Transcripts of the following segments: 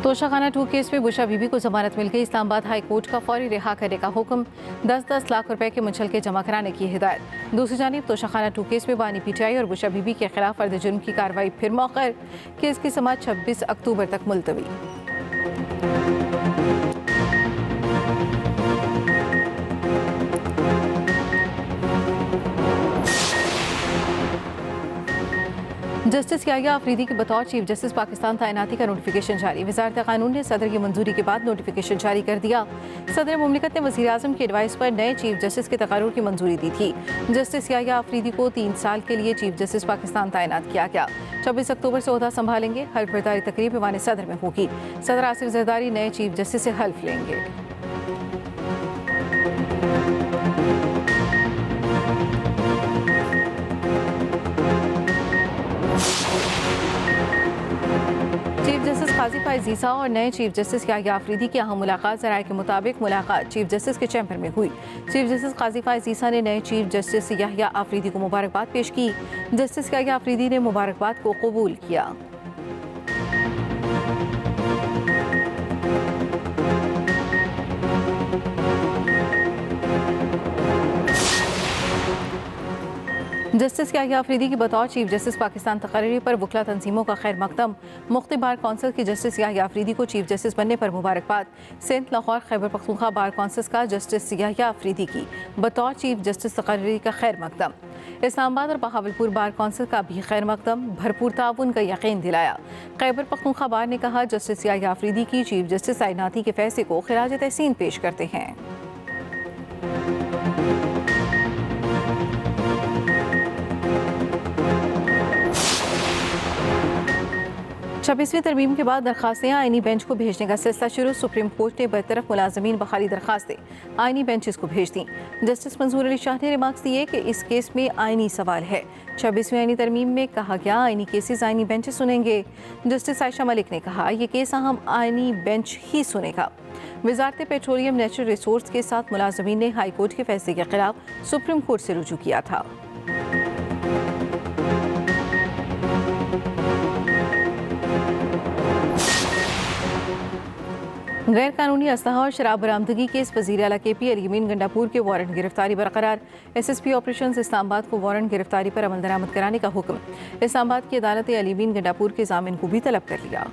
Toshakhana 2 case में बुशा बीबी को जमानत मिल गई। इस्लामाबाद हाई कोर्ट का फौरी रिहा करने का हुक्म, 10-10 लाख रुपए के मुंशलके जमा कराने की हिदायत। दूसरी जानिब तोशाखाना 2 केस में बानी पीटीआई और बुशा बीबी के खिलाफ फर्द जुर्म की कार्रवाई फिर मौखर। केस की समाअत 26 अक्टूबर तक मुलतवी। जस्टिस याहिया अफरीदी के बतौर चीफ जस्टिस पाकिस्तान तैनाती का नोटिफिकेशन जारी। वजारत कानून ने सदर की मंजूरी के बाद नोटिफिकेशन जारी कर दिया। सदर मुमलिकत ने वज़ीर आज़म की एडवाइस पर नए चीफ जस्टिस के तकारुर की मंजूरी दी थी। जस्टिस याहिया अफरीदी को 3 साल के लिए चीफ जस्टिस पाकिस्तान तैनात किया गया। 26 अक्टूबर से ओहदा संभालेंगे। हल्फ बर्दारी तकरीब ईवान सदर में होगी। सदर आसिफ जरदारी नए चीफ जस्टिस से हल्फ लेंगे। चीफ जस्टिस काजी फाइज ईसा और नए चीफ जस्टिस याहिया अफरीदी की अहम मुलाकात ज़राए के मुताबिक मुलाकात चीफ जस्टिस के चैम्बर में हुई। चीफ जस्टिस काजी फाइज ईसा ने नए चीफ जस्टिस याहिया अफरीदी को मुबारकबाद पेश की। जस्टिस याहिया अफरीदी ने मुबारकबाद को कबूल किया। जस्टिस याहिया अफरीदी की बतौर चीफ जस्टिस पाकिस्तान तकरीरी पर वकला तंजीमों का खैर मकदम। मुख्तलिफ बार कौंसिल की जस्टिस याहिया अफरीदी को चीफ जस्टिस बनने पर मुबारकबाद। सिंध, लाहौर, खैबर पख्तूनख्वा बार कौंसिल का जस्टिस याहिया अफरीदी की बतौर चीफ जस्टिस तकरीरी का खैर मकदम। इस्लामाबाद और बहावलपुर बार कौंसिल का भी खैर मकदम, भरपूर ताउन का यकीन दिलाया। खैबर पख्तूनख्वा बार ने कहा जस्टिस याहिया अफरीदी की चीफ जस्टिस तैनाती के फैसले को खिराज तहसीन पेश करते हैं। 26वीं तरमीम के बाद दरखास्तें आईनी बेंच को भेजने का सिलसिला शुरू। सुप्रीम कोर्ट ने बरतरफ मुलाजमीन बहाली दरखास्तें आईनी बेंचेस को भेज दी। जस्टिस मंजूर अली शाह ने रिमार्क्स दिए कि इस केस में आईनी सवाल है। 26वीं आईनी तरमीम में कहा गया आईनी केसेस आईनी बेंचेस सुनेंगे। जस्टिस आयशा मलिक ने कहा यह केस अहम आईनी बेंच ही सुनेगा। वजारत पेट्रोलियम नेचुरल रिसोर्स के साथ मुलाजमीन ने हाई कोर्ट के फैसले के खिलाफ सुप्रीम कोर्ट से रुजू किया था। गैर कानूनी असलहा और शराब बरामदगी केस वज़ीर आला KP अली अमीन गंडापुर के वारंट गिरफ्तारी बरकरार। SSP ऑपरेशंस इस्लामाबाद को वारंट गिरफ्तारी पर अमल दरामद कराने का हुक्म। इस्लामाबाद की अदालत ने अली अमीन गंडापुर के जामिन को भी तलब कर लिया।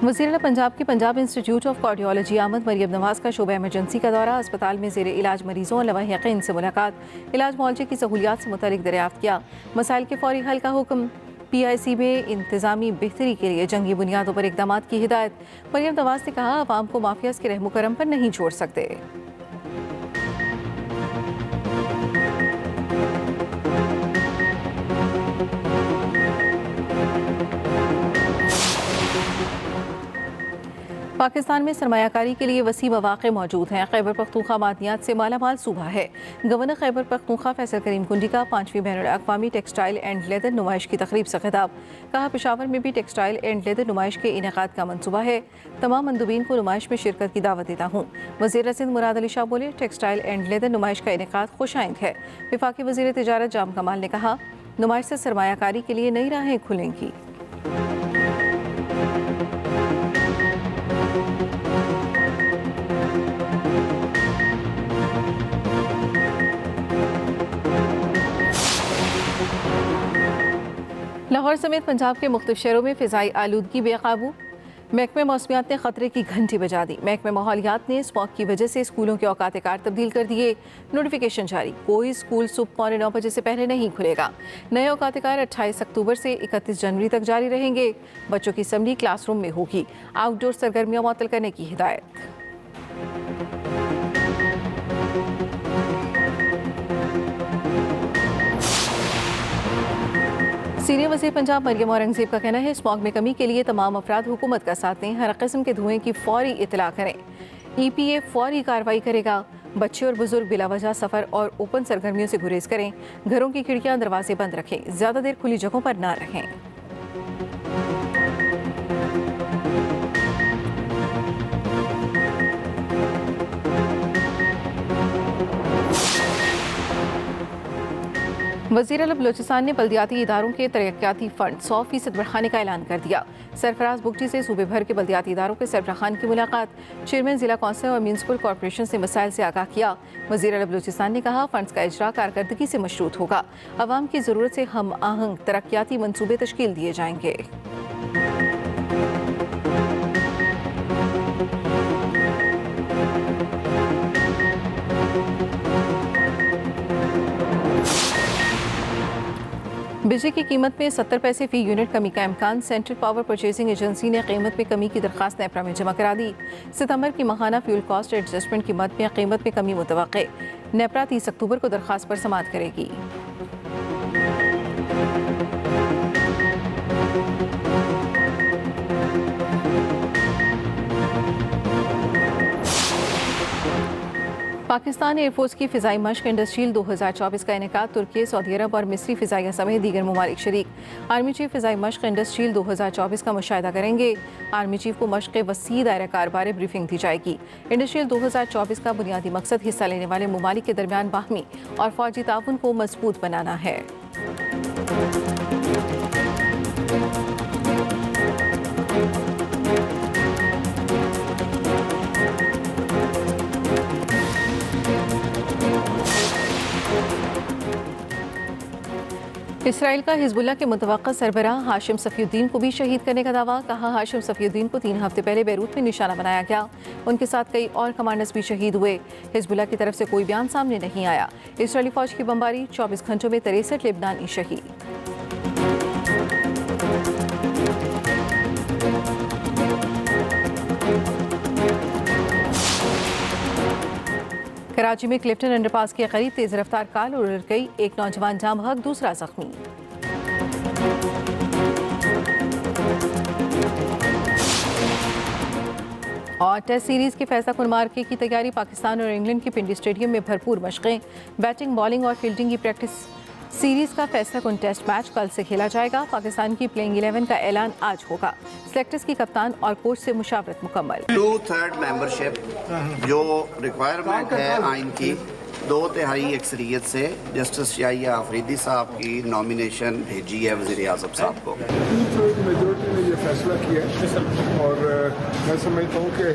वज़ीर आला पंजाब के पंजाब इंस्टीट्यूट ऑफ कार्डियोलॉजी आमद मरियम नवाज का शोबा इमरजेंसी का दौरा। अस्पताल में ज़ेर इलाज मरीजों और लवाह यकीन से मुलाकात। इलाज मुआवजे की सहूलियात से मुतालिक दरियाफ्त किया। मसाइल के फौरी हल का हुक्म। PIC में इंतजामी बेहतरी के लिए जंगी बुनियादों पर इकदाम की हिदायत। मरियम नवाज ने कहा अवाम को माफियाज के रहमो करम पर नहीं छोड़ सकते। पाकिस्तान में सरमायाकारी के लिए वसी मौक़े मौजूद हैं। खैबर पख्तूनख्वा मादनियात से मालामाल सूबा है। गवर्नर खैबर पख्तूनख्वा फैसल करीम कुंडी का 5वीं बैनुल-अक़वामी टेक्सटाइल एंड लेदर नुमाइश की तकरीब से खिताब। कहा पेशावर में भी टेक्सटाइल एंड लेदर नुमाइश के इनेकाद का मनसूबा है। तमाम मंदूबीन को नुमाइश में शिरकत की दावत देता हूँ। वज़ीर सिंध मुराद अली शाह बोले टेक्सटाइल एंड लेदर नुमाइश का इनेकाद खुशाइंद है। वफाकी वज़ीर तिजारत जाम कमाल ने कहा नुमाइश से सरमायाकारी के लिए नई राहें खुलेंगी। लाहौर समेत पंजाब के मुख्तलिफ शहरों में फ़िज़ाई आलूदगी बेकाबू। महकमे मौसमियात ने खतरे की घंटी बजा दी। महकमे माहौलियात ने स्मॉग की वजह से स्कूलों के औकात कार तब्दील कर दिए। नोटिफिकेशन जारी, कोई स्कूल सुबह 8:45 बजे से पहले नहीं खुलेगा। नए औकात कार 28 अक्टूबर से 31 जनवरी तक जारी रहेंगे। बच्चों की असम्बली क्लासरूम में होगी। आउटडोर सरगर्मियाँ मुअत्तल करने की हिदायत। सीनियर वज़ीर पंजाब मरियम औरंगज़ेब का कहना है स्मॉग में कमी के लिए तमाम अफराद हुकूमत का साथ दें। हर किस्म के धुएं की फौरी इतला करें। EPA फौरी कार्रवाई करेगा। बच्चे और बुजुर्ग बिला वजह सफ़र और ओपन सरगर्मियों से गुरेज करें। घरों की खिड़कियां दरवाजे बंद रखें। ज़्यादा देर खुली जगहों पर ना रहें। वज़ीर आला बलूचिस्तान ने बल्दियाती इदारों के तरक्याती फ़ंड 100% बढ़ाने का ऐलान कर दिया। सरफराज बुगटी से सूबे भर के बल्दियाती इदारों के सरबराहान की मुलाकात, चेयरमैन जिला कौंसिल और म्यूनसिपल कॉरपोरेशन से मसाइल से आगाह किया। वज़ीर आला बलूचिस्तान ने कहा, फ़ंड्स का इजरा कारकर्दगी से मशरूत होगा। अवाम की ज़रूरत से हम आहंग तरक्याती मनसूबे तश्कील दिए जाएंगे। बिजली की कीमत में 70 पैसे फी यूनिट कमी का इम्कान। सेंट्रल पावर परचेजिंग एजेंसी ने कीमत में कमी की दरखास्त नेपरा में जमा करा दी। सितंबर की माहाना फ्यूल कॉस्ट एडजस्टमेंट की मद में कीमत में कमी मुतवक्के। नेपरा 30 अक्टूबर को दरखास्त पर समाअत करेगी। पाकिस्तान एयरफोर्स की फ़िज़ाई मश्क इंडस्ट्रियल 2024 का इनेकाद तुर्की, सऊदी अरब और मिस्री फ़िज़ाइया समेत दीगर ममालिक शरीक। आर्मी चीफ फ़िज़ाई मश्क इंडस्ट्रियल 2024 का मुशाहिदा करेंगे। आर्मी चीफ को मश्क के वसी दायरा कार बारे ब्रीफिंग दी जाएगी। इंडस्ट्रियल 2024 का बुनियादी मकसद हिस्सा लेने वाले ममालिक के दरमियान बाहमी और फौजी ताउन को मजबूत बनाना है। इसराइल का हिजबुल्लाह के मुतवक्का सरबराह हाशिम सफ़ीउद्दीन को भी शहीद करने का दावा। कहा, हाशिम सफ़ीउद्दीन को 3 हफ्ते पहले बैरूत में निशाना बनाया गया। उनके साथ कई और कमांडर्स भी शहीद हुए। हिजबुल्लाह की तरफ से कोई बयान सामने नहीं आया। इसराइली फौज की बमबारी, 24 घंटों में 63 लेबनानी शहीद। कराची में क्लिफ्टन अंडरपास के करीब तेज रफ्तार कार उलट गई। एक नौजवान जाम बहक, दूसरा जख्मी। और टेस्ट सीरीज के फैसला कुन मार्के की तैयारी। पाकिस्तान और इंग्लैंड के पिंडी स्टेडियम में भरपूर मशकें। बैटिंग, बॉलिंग और फील्डिंग की प्रैक्टिस। सीरीज का फैसला कुन टेस्ट मैच कल से खेला जाएगा। पाकिस्तान की प्लेइंग 11 का ऐलान आज होगा। सेलेक्टर्स की कप्तान और कोच से मुशावरत मुकम्मल। 2/3 मेंबरशिप जो रिक्वायरमेंट है आइन की, 2/3 अक्सरियत से जस्टिस याहिया अफरीदी साहब की नॉमिनेशन भेजी है वज़ीर आज़म साहब को। 2/3 मेजॉरिटी ने ये फैसला किया है और मैं समझता हूँ कि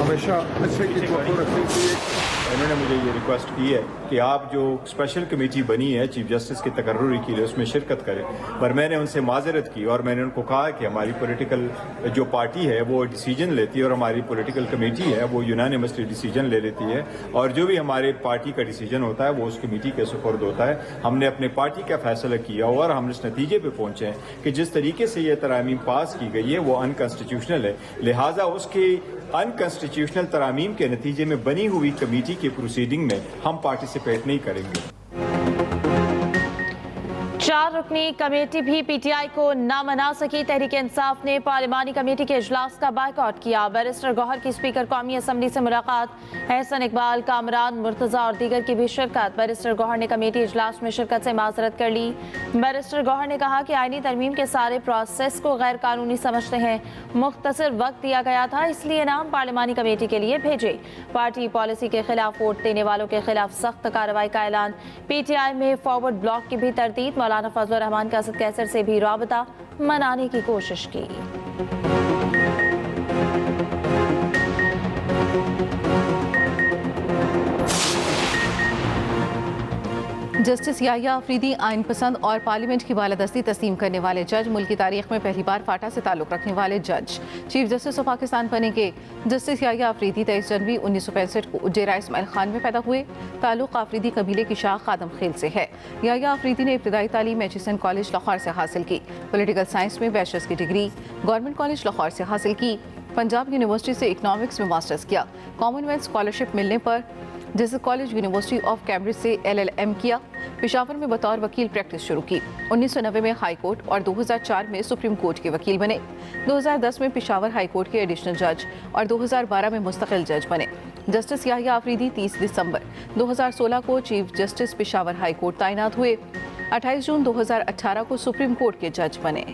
हमेशा अच्छे की तवक्को रखनी चाहिए। इन्होंने मुझे ये रिक्वेस्ट की है कि आप जो स्पेशल कमेटी बनी है चीफ जस्टिस की तकर्रुरी के लिए उसमें शिरकत करें, पर मैंने उनसे माजरत की और मैंने उनको कहा कि हमारी पॉलिटिकल जो पार्टी है वो डिसीजन लेती है और हमारी पॉलिटिकल कमेटी है वो यूनानिमसली डिसीजन ले लेती है और जो भी हमारे पार्टी का डिसीजन होता है वो उस कमेटी के सुपुर्द होता है। हमने अपने पार्टी का फैसला किया और हम इस नतीजे पर पहुंचे हैं कि जिस तरीके से ये तरामीम पास की गई है वो अनकॉन्स्टिट्यूशनल है, लिहाजा उसके अनकॉन्स्टिट्यूशनल तरामीम के नतीजे में बनी हुई कमेटी की प्रोसीडिंग में हम पार्टिसिपेट नहीं करेंगे। 4 रुकनी कमेटी भी पीटीआई को ना मना सकी। तहरीक इंसाफ ने पार्लिमानी कमेटी के इजलास का बायकॉट किया। बैरिस्टर गौहर की स्पीकर कौमी असम्बली से मुलाकात, एहसन इकबाल, कामरान मुर्तजा और दीगर की भी शिरकत। बैरिस्टर गौहर ने कमेटी इजलास में शिरकत से माजरत कर ली। बैरिस्टर गौहर ने कहा कि आईनी तरमीम के सारे प्रोसेस को गैर कानूनी समझते हैं। मुख्तसर वक्त दिया गया था, इसलिए नाम पार्लिमानी कमेटी के लिए भेजे। पार्टी पॉलिसी के खिलाफ वोट देने वालों के खिलाफ सख्त कार्रवाई का ऐलान। पीटीआई में फॉरवर्ड ब्लॉक की भी तरतीब। मौलाना फजल रहमान का असद कैसर से भी राबता मनाने की कोशिश की। जस्टिस याहिया अफरीदी आइन पसंद और पार्लियामेंट की बालादस्ती तस्लीम करने वाले जज। मुल्क की तारीख में पहली बार फाटा से ताल्लुक़ रखने वाले जज चीफ जस्टिस ऑफ पाकिस्तान बनेंगे। जस्टिस याहिया अफरीदी 23 जनवरी 1965 को उज्जैरा इस्माइल खान में पैदा हुए। ताल्लुक़ अफरीदी कबीले की शाख आदम खेल से है। याहिया अफरीदी ने इब्तदाई तालीम एचिसन कॉलेज लाहौर से हासिल की। पॉलिटिकल साइंस में बैचलर्स की डिग्री गवर्नमेंट कॉलेज लाहौर से हासिल की। पंजाब यूनिवर्सिटी से इकनॉमिक्स में मास्टर्स किया। कॉमनवेल्थ स्कॉलरशिप मिलने पर जैसे कॉलेज यूनिवर्सिटी ऑफ कैम्ब्रिज से LLM किया। पेशावर में बतौर वकील प्रैक्टिस शुरू की। 1990 में हाई कोर्ट और 2004 में सुप्रीम कोर्ट के वकील बने। 2010 में पेशावर हाई कोर्ट के एडिशनल जज और 2012 में मुस्तकिल जज बने। जस्टिस याहिया अफरीदी 30 दिसंबर 2016 को chief justice Peshawar high court तैनात हुए। 28 जून 2018 को सुप्रीम कोर्ट के जज बने।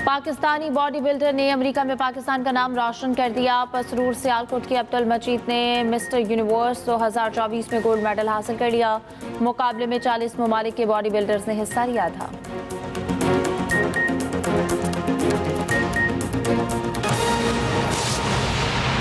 पाकिस्तानी बॉडी बिल्डर ने अमेरिका में पाकिस्तान का नाम रोशन कर दिया। पसरूर सियालकोट के अब्दुल मजीद ने मिस्टर यूनिवर्स 2024 में गोल्ड मेडल हासिल कर लिया। मुकाबले में 40 ममालिक के बॉडी बिल्डर्स ने हिस्सा लिया था।